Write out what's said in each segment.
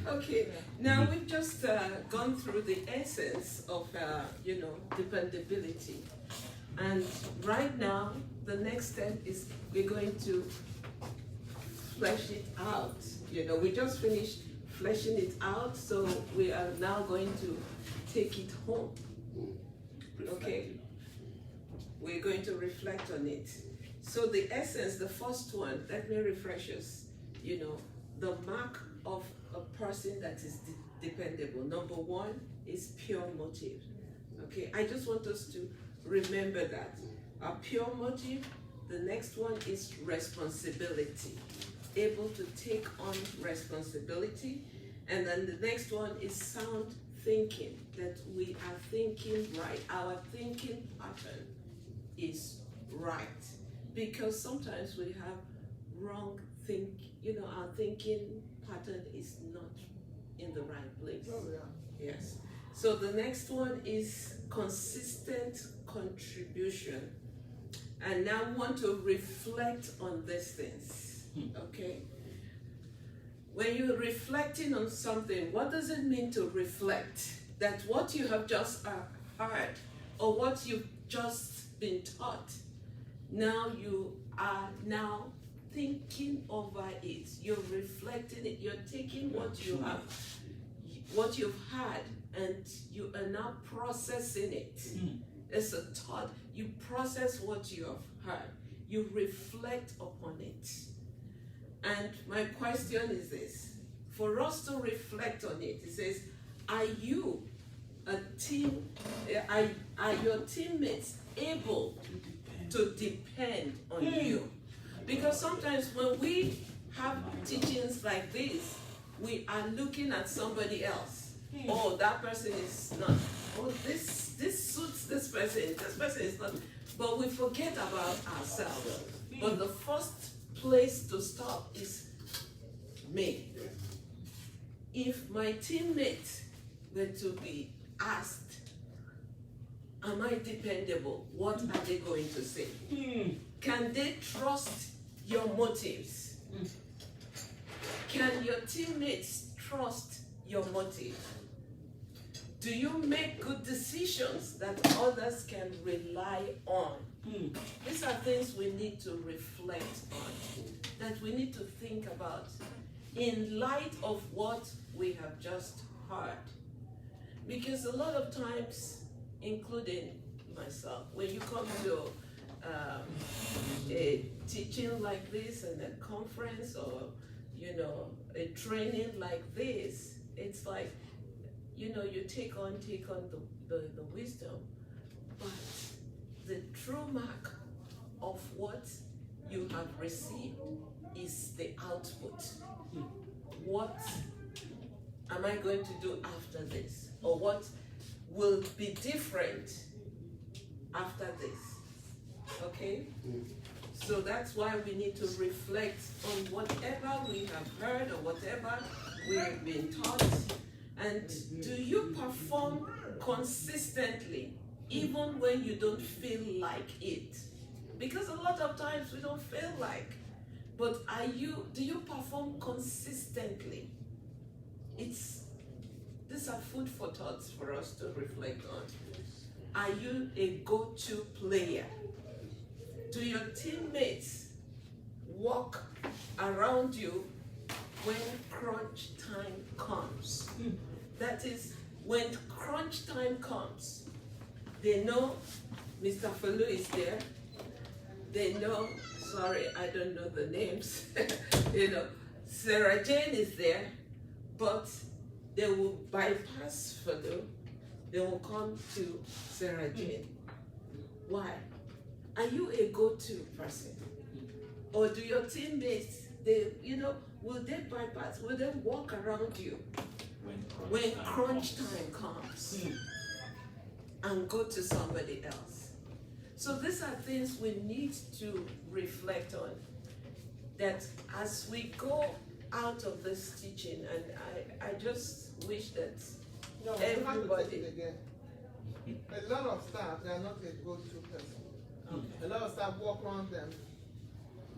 Okay, now we've just gone through the essence of, dependability. And right now, the next step is we're going to flesh it out. We just finished fleshing it out, so we are now going to take it home. Okay? We're going to reflect on it. So the essence, the first one, let me refresh us. The mark of a person that is dependable. Number one is pure motive. Okay, I just want us to remember that. A pure motive. The next one is responsibility. Able to take on responsibility. And then the next one is sound thinking, that we are thinking right. Our thinking pattern is right. Because sometimes we have wrong our thinking pattern is not in the right place. Oh, yeah. Yes. So the next one is consistent contribution. And now I want to reflect on these things. Okay? When you're reflecting on something, what does it mean to reflect? That what you have just heard or what you've just been taught, now you are now thinking over it. You're reflecting it. You're taking what you've had, and you are now processing it. It's a thought. You process what you have heard. You reflect upon it. And my question is this: for us to reflect on it, it says, are you a team? Are your teammates able to depend on you? Because sometimes when we have teachings like this, we are looking at somebody else. Oh, that person is not. Oh, this suits this person is not. But we forget about ourselves. But the first place to stop is me. If my teammates were to be asked, am I dependable? What are they going to say? Can they trust your motives? Can your teammates trust your motive? Do you make good decisions that others can rely on? These are things we need to reflect on, that we need to think about in light of what we have just heard. Because a lot of times, including myself, when you come to a teaching like this and a conference or a training like this, it's like you take on the wisdom, but the true mark of what you have received is the output. What am I going to do after this? Or what will be different after this? Okay? So that's why we need to reflect on whatever we have heard or whatever we have been taught. And do you perform consistently even when you don't feel like it? Because a lot of times we don't feel like. But do you perform consistently? These are food for thoughts for us to reflect on. Are you a go-to player? Do your teammates walk around you when crunch time comes? That is, when crunch time comes, they know Mr. Faluade is there. They know, sorry, I don't know the names. Sarah Jane is there, but they will bypass Faluade. They will come to Sarah Jane. Why? Are you a go-to person? Or do your teammates, will they bypass, will they walk around you when crunch time comes and go to somebody else? So these are things we need to reflect on, that as we go out of this teaching, and I just wish that everybody... A lot of staff, they are not a go-to person. A lot of staff walk around them.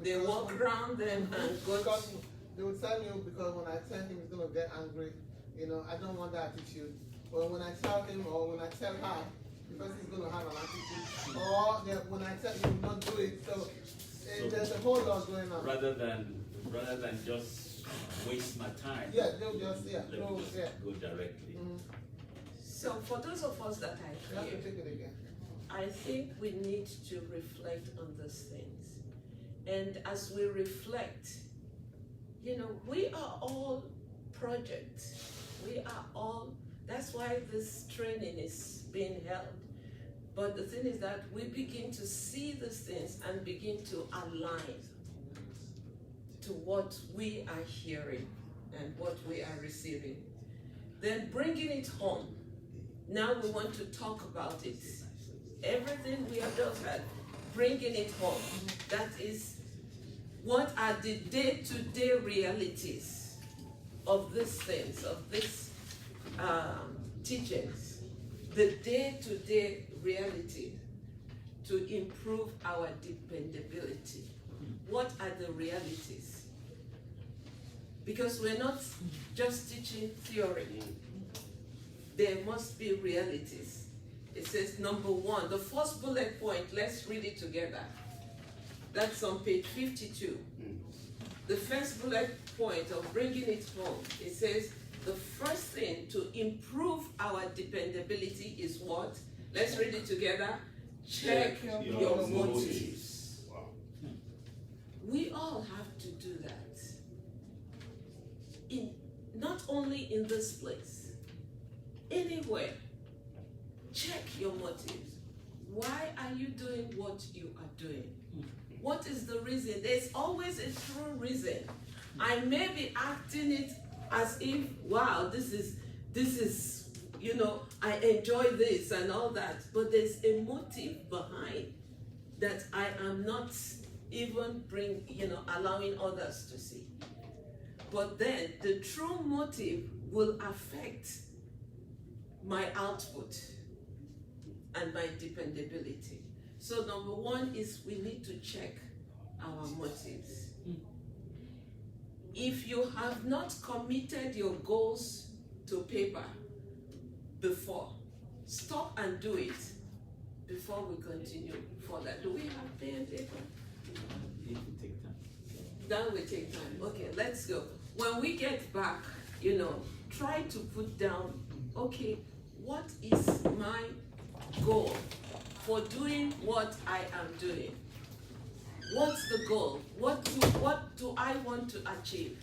They walk around them and go because they will tell you because when I tell him he's gonna get angry, you know, I don't want that attitude. But when I tell him or when I tell her, because he's gonna have an attitude, or when I tell him not do it, so there's a whole lot going on. Rather than just waste my time. Yeah, they'll just go directly. Mm-hmm. So for those of us that are You have to here, take it again. I think we need to reflect on these things. And as we reflect, you know, we are all projects. We are all, that's why this training is being held. But the thing is that we begin to see these things and begin to align to what we are hearing and what we are receiving. Then bringing it home. Now we want to talk about it. Everything we have just had, bringing it home. That is, what are the day-to-day realities of these things, of these teachings? The day-to-day reality to improve our dependability. What are the realities? Because we're not just teaching theory. There must be realities. It says, number one, the first bullet point, let's read it together. That's on page 52. The first bullet point of bringing it home, it says, the first thing to improve our dependability is what? Let's read it together. Check your motives. Wow. We all have to do that. Not only in this place, anywhere. Check your motives. Why are you doing what you are doing? What is the reason? There's always a true reason. I may be acting it as if, wow, this is, you know, I enjoy this and all that, but there's a motive behind that I am not even allowing others to see. But then the true motive will affect my output and my dependability. So number one is we need to check our motives. If you have not committed your goals to paper before, stop and do it before we continue further. Do we have pen and paper? It will take time. That will take time. Okay, let's go. When we get back, try to put down, okay, what is my goal for doing what I am doing? What's the goal? What do I want to achieve?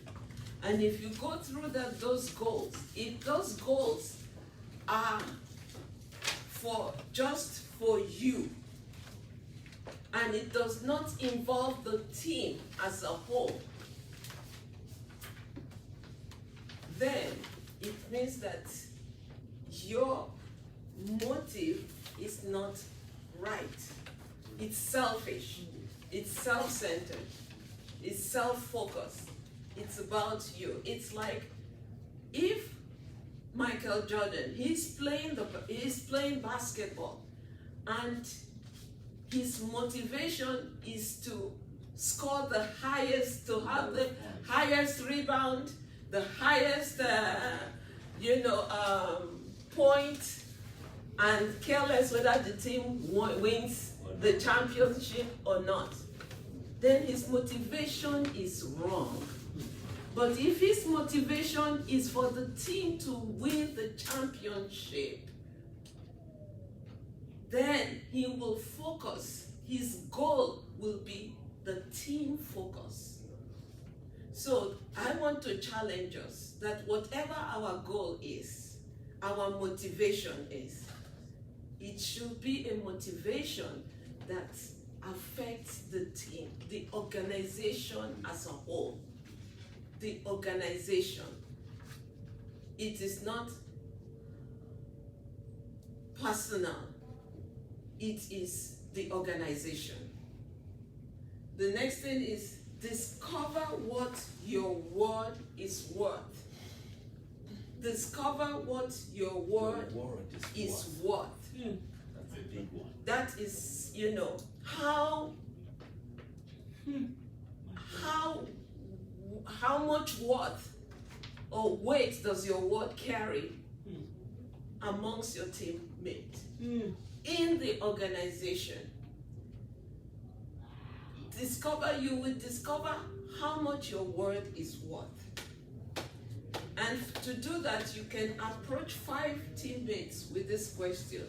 And if you go through those goals, if those goals are just for you, and it does not involve the team as a whole, then it means that your motive is not right. It's selfish. It's self-centered. It's self-focused. It's about you. It's like if Michael Jordan, he's playing basketball, and his motivation is to score the highest, to have the highest rebound, the highest, point, and careless whether the team wins the championship or not, then his motivation is wrong. But if his motivation is for the team to win the championship, then he will focus. His goal will be the team focus. So I want to challenge us that whatever our goal is, our motivation is, it should be a motivation that affects the team, the organization as a whole. The organization. It is not personal. It is the organization. The next thing is discover what your word is worth. Discover what your word is worth. That's a big one. That is, how much worth or weight does your word carry amongst your teammates in the organization? You will discover how much your word is worth. And to do that, you can approach 5 teammates with this question.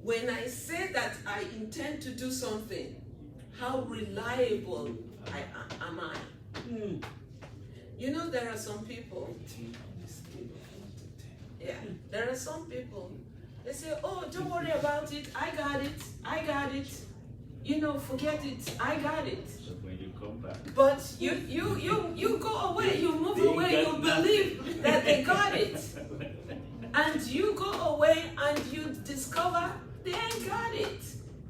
When I say that I intend to do something, how reliable am I? You know, there are some people, there are some people, they say, oh, don't worry about it, I got it. You know, forget it, I got it. But when you come back, but you go away, you move away, you believe that they got it. And you go away and you discover they ain't got it.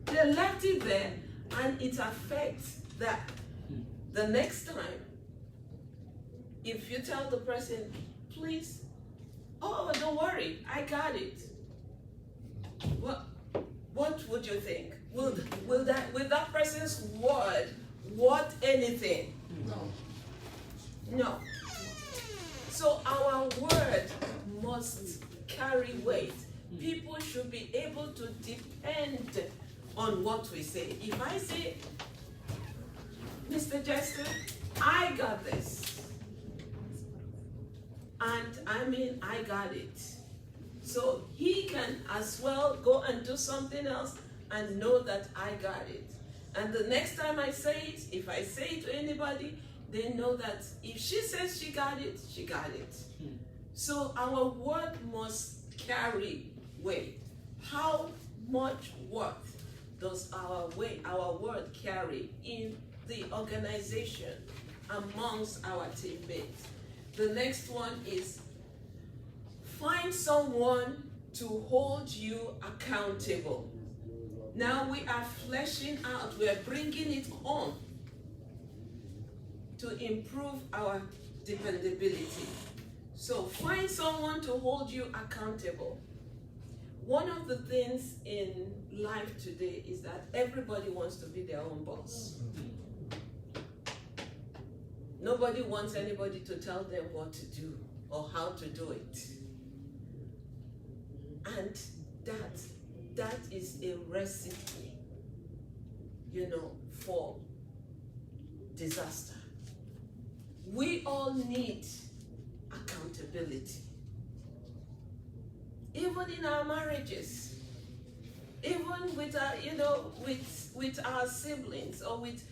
They left it there, and it affects that. The next time, if you tell the person, please, oh, don't worry, I got it. What would you think? Will that person's word worth anything? No. So our word must carry weight. People should be able to depend on what we say. If I say, Mr. Jester, I got this. And I mean, I got it. So he can as well go and do something else and know that I got it. And the next time I say it, if I say it to anybody, they know that if she says she got it, she got it. So our word must carry weight. How much worth does our word carry in the organization amongst our teammates? The next one is find someone to hold you accountable. Now we are fleshing out, we are bringing it home to improve our dependability. So find someone to hold you accountable. One of the things in life today is that everybody wants to be their own boss. Nobody wants anybody to tell them what to do or how to do it. And that is a recipe, for disaster. We all need accountability. Even in our marriages, even with our, with our siblings or with,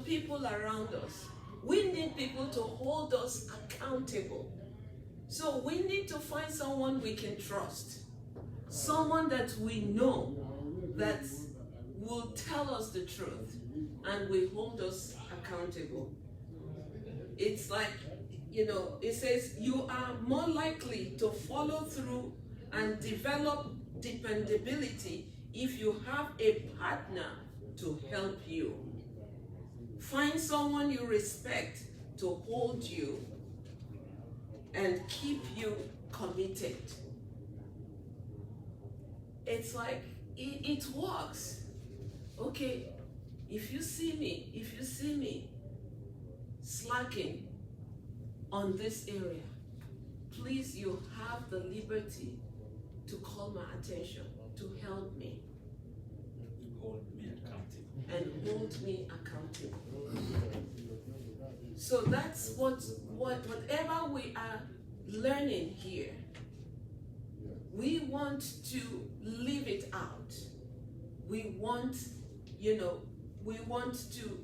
people around us. We need people to hold us accountable. So we need to find someone we can trust. Someone that we know that will tell us the truth and will hold us accountable. It's like, it says you are more likely to follow through and develop dependability if you have a partner to help you. Find someone you respect to hold you and keep you committed. It's like, it works. Okay, if you see me slacking on this area, please, you have the liberty to call my attention, to help me. hold me accountable. And hold me accountable. So that's whatever we are learning here, we want to live it out. We want, we want to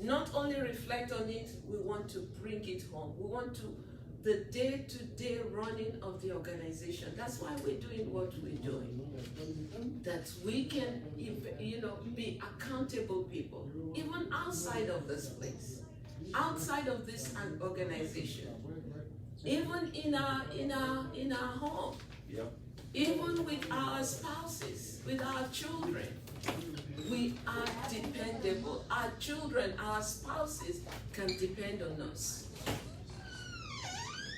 not only reflect on it, we want to bring it home. We want to, the day-to-day running of the organization. That's why we're doing what we're doing. That we can, be accountable people, even outside of this place, outside of this organization, even in our home. Yep. Even with our spouses, with our children, we are dependable. Our children, our spouses can depend on us.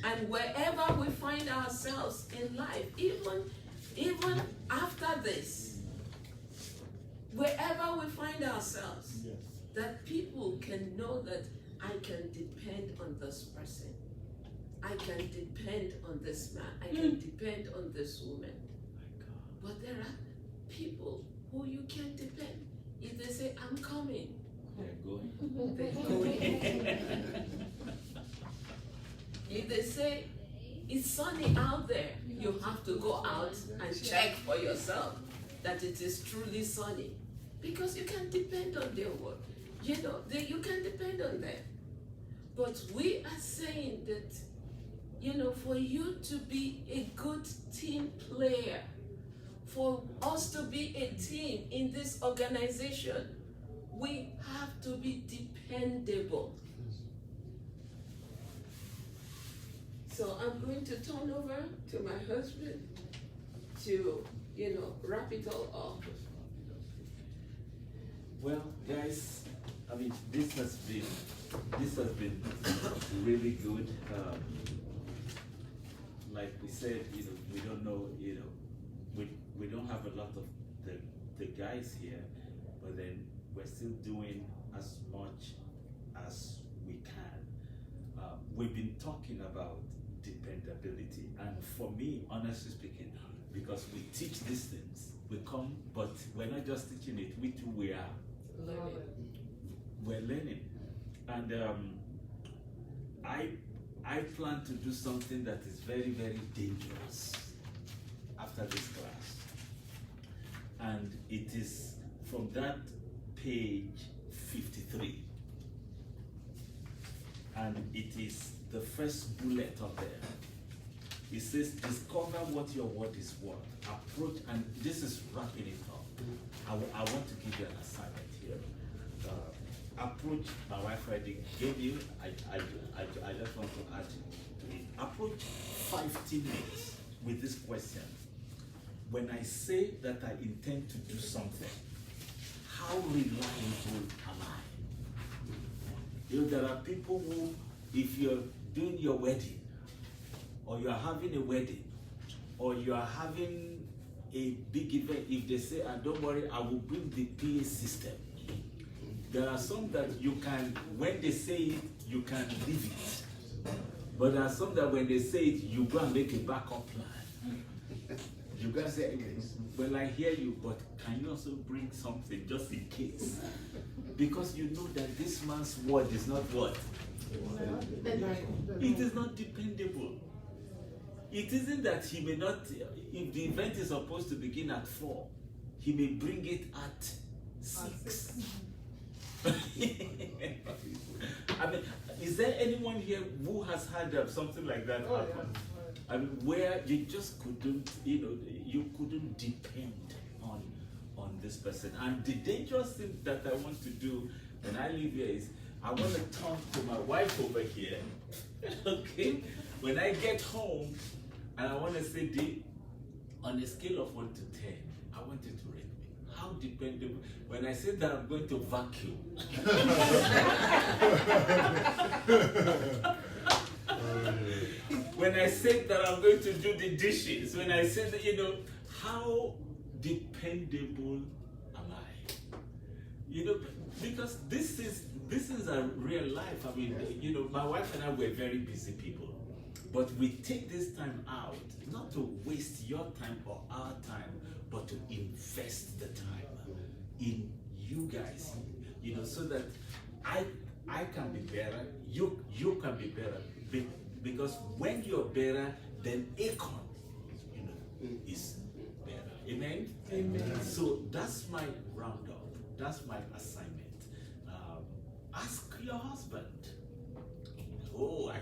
And wherever we find ourselves in life, even after this, wherever we find ourselves, that people can know that I can depend on this person. I can depend on this man. I can depend on this woman. But there are people who you can't depend. If they say, I'm coming, They're going. they're going. If they say, it's sunny out there, you have to go out and check for yourself that it is truly sunny. Because you can depend on their word. You know, you can depend on them. But we are saying that, you know, for you to be a good team player, for us to be a team in this organization, we have to be dependable. So I'm going to turn over to my husband to, you know, wrap it all up. Well, guys, I mean, this has been really good. Like we said, you know, we don't know, you know, we don't have a lot of the guys here, but then we're still doing as much as we can. We've been talking about dependability, and for me, honestly speaking, because we teach these things, we come, but we're not just teaching it, we too, we are Learning. we're learning. And I plan to do something that is very, very dangerous after this class. And it is from that page 53. And it is the first bullet up there. It says, discover what your word is worth. Approach, and this is wrapping it up. I want to give you an assignment here. Approach, my wife already gave you, I just want to add to it. Approach 5 teammates with this question. When I say that I intend to do something, how reliable am I? You know, there are people who, if you're doing your wedding, or you're having a wedding, or you're having a big event, if they say, don't worry, I will bring the PA system. There are some that you can, when they say it, you can leave it. But there are some that when they say it, you go and make a backup plan. You guys say, well, I hear you, but can you also bring something just in case? Because you know that this man's word is not what? It is not dependable. It isn't that he may not, if the event is supposed to begin at 4, he may bring it at 6. I mean, is there anyone here who has had something like that happen? I mean, where you just couldn't, you know, you couldn't depend on this person. And the dangerous thing that I want to do when I leave here is I want to turn to my wife over here. Okay, when I get home, and I want to say, on a scale of 1 to 10, I want you to rate me. How dependable? When I say that I'm going to vacuum. When I say that I'm going to do the dishes, when I say that, you know, how dependable am I? You know, because this is a real life. I mean, you know, my wife and I were very busy people. But we take this time out, not to waste your time or our time, but to invest the time in you guys, you know, so that I can be better, you can be better. Because when you're better, then Akon, you know, is better. Amen? Amen. So that's my roundup. That's my assignment. Ask your husband. Oh, I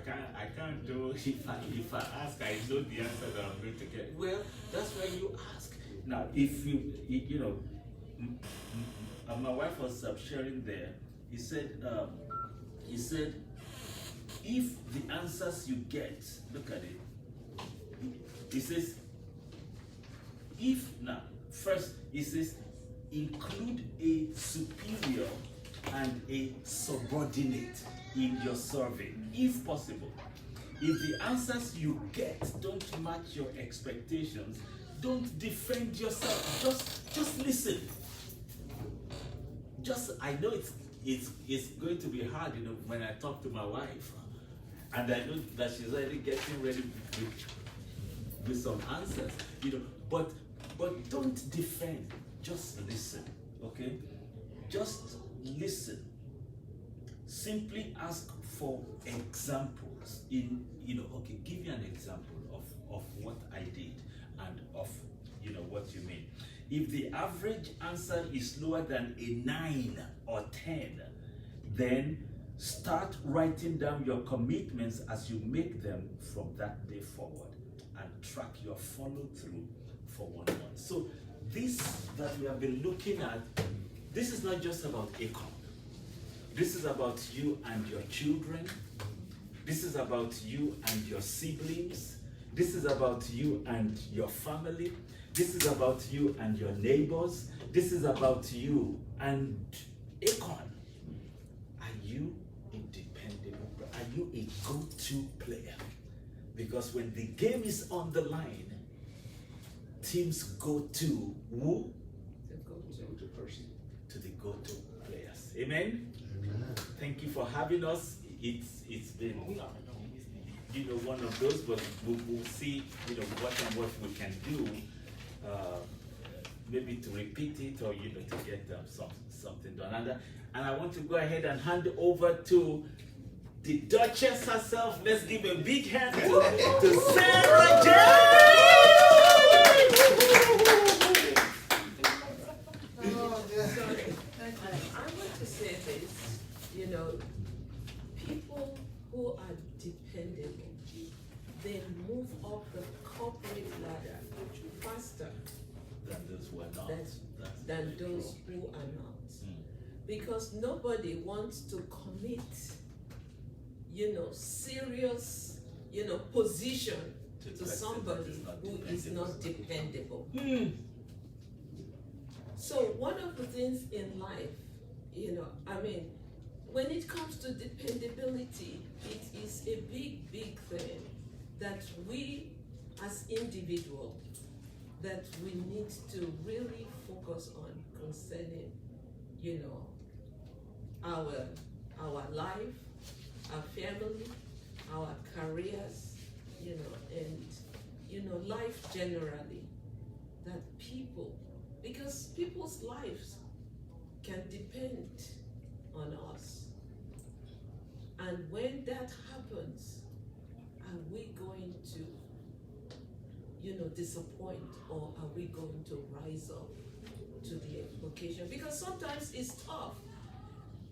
can't do, if I ask, I know the answer that I'm going to get. Well, that's why you ask. Now, if you know, my wife was sharing there, he said, if the answers you get, look at it, he says, first, he says, include a superior and a subordinate in your survey, if possible. If the answers you get don't match your expectations, don't defend yourself. Just listen. I know it's going to be hard, when I talk to my wife, and I know that she's already getting ready with some answers, But don't defend. Just listen, okay? Just listen. Simply ask for examples. Okay, give you an example of what I did and of what you mean. If the average answer is lower than a 9 or 10, then start writing down your commitments as you make them from that day forward, and track your follow through for 1 month. So this that we have been looking at, this is not just about income. This is about you and your children. This is about you and your siblings. This is about you and your family. This is about you and your neighbors. This is about you and Akon. Are you a dependable? Are you a go-to player? Because when the game is on the line, teams go to who? The go-to person. To the go-to players. Amen? Amen. Thank you for having us. It's been one of those, but we'll see what we can do. Maybe to repeat it, or to get something done. And I want to go ahead and hand over to the Duchess herself. Let's give a big hand to Sarah J. Sorry. I want to say this, people who are dependable, they move up the corporate ladder faster than those who are not. Than those who are not. Because nobody wants to commit, serious, position to somebody who is not dependable. So one of the things in life, when it comes to dependability, it is a big, big thing that we as individuals, that we need to really focus on concerning, our life, our family, our careers, and, life generally. That because people's lives can depend on us. And when that happens, are we going to, disappoint, or are we going to rise up to the occasion? Because sometimes it's tough.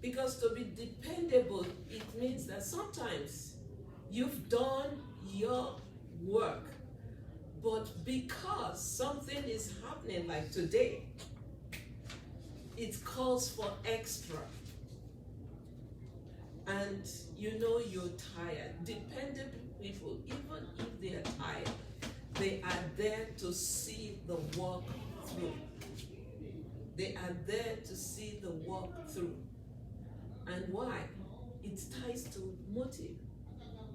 Because to be dependable, it means that sometimes you've done your work, but because something is happening like today, it calls for extra. And you're tired. Dependable people, even if they are tired, they are there to see the work through. They are there to see the work through. And why? It ties to motive.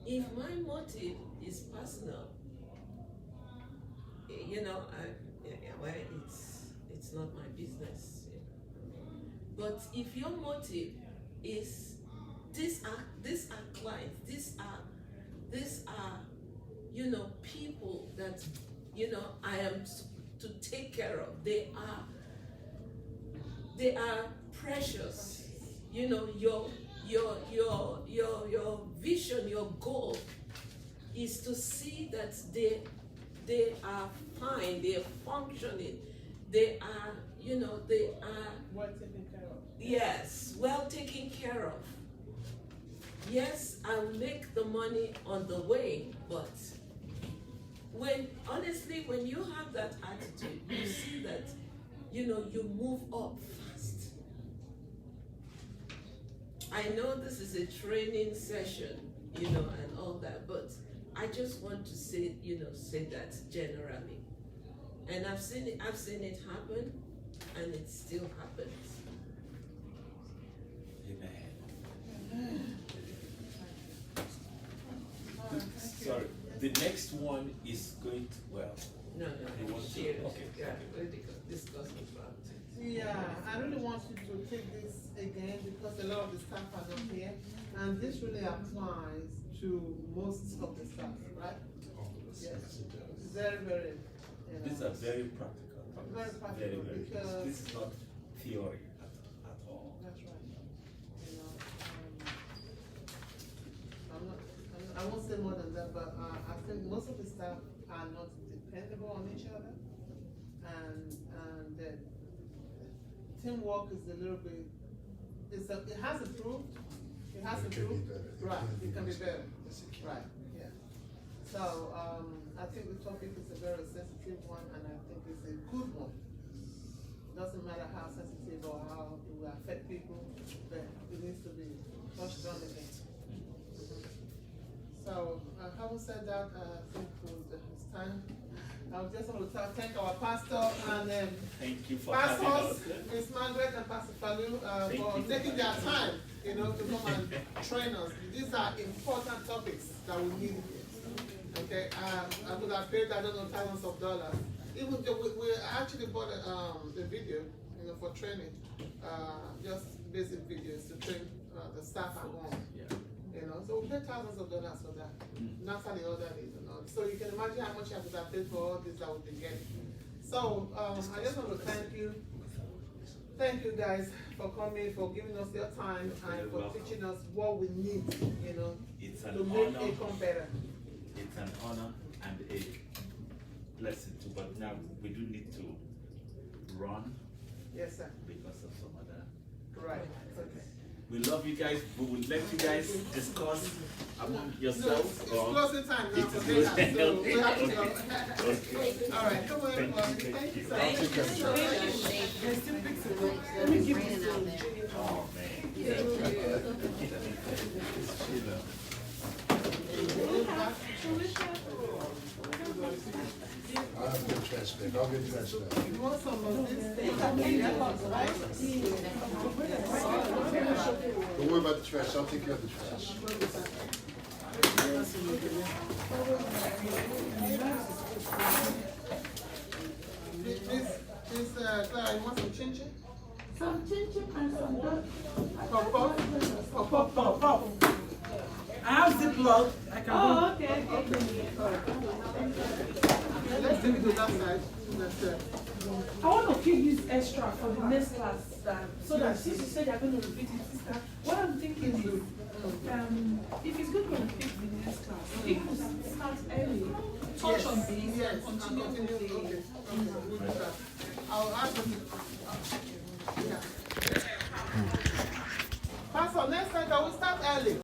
If my motive is personal, it's not my business. But if your motive is these are clients, these are people that I am to take care of. They are precious. Your vision, your goal is to see that they are fine, they are functioning, they are well taken care of. Yes, well taken care of. Yes, I'll make the money on the way, but when you have that attitude, you see that you move up fast. I know this is a training session, and all that, but I just want to say that generally. And I've seen it happen, and it still happens. Amen. Sorry, the next one is going to, No, you want to? serious. Okay. Yeah, we'll discuss about it. Yeah, I really want you to take this again because a lot of the staff are not here, and this really applies to most of the staff, right? Yes, very, very. These are very practical. Very practical because this is not theory at all. that's right. You know, I won't say more than that, but I think most of the staff are not dependable on each other, and that teamwork is a little bit. It has improved. It has improved. Right. It can be better. Right. Yeah. So I think the topic is a very sensitive one, and I think it's a good one. It doesn't matter how sensitive or how it will affect people, but it needs to be touched on again. So, having said that, I think it's time. I just want to thank our pastor and thank you for having pastors, us. Miss Margaret and Pastor Faluade, for taking their time, to come and train us. These are important topics that we need here. Okay, I would have paid, I don't know, thousands of dollars. Even though we actually bought the video, for training, just basic videos to train the staff at home. Yeah. So we paid thousands of dollars for that. Not for the other days, So you can imagine how much I would have paid for all this that we've been getting. So I just want to thank you. Thank you guys for coming, for giving us your time, and for teaching us what we need, It's to an make honor. Acom better. It's an honor and a blessing too, but now we do need to run Yes, sir. because of some other. Right. Okay. We love you guys. We will let you guys discuss among yourselves. It's closing time now for closing. dinner, so we have to go. Okay. All right, come on, everyone. Thank you so much. Let me give you some. Oh man. I'll get trash back. I'll get trash back. You want some of this? Don't worry about the trash. I'll take care of the trash. Miss Clara, you want some chin chin? Some chin-chin and some duck. Pop pop? I have Ziploc. I can Oh, okay. Let's take it to that side. That's it. I want to keep this extra for the next class, so that since you said you're going to repeat it, sister, what I'm thinking is, if it's going to repeat the next class, if we start early, touch on this, Yes, and continue with the. okay. We'll do that. I'll ask them.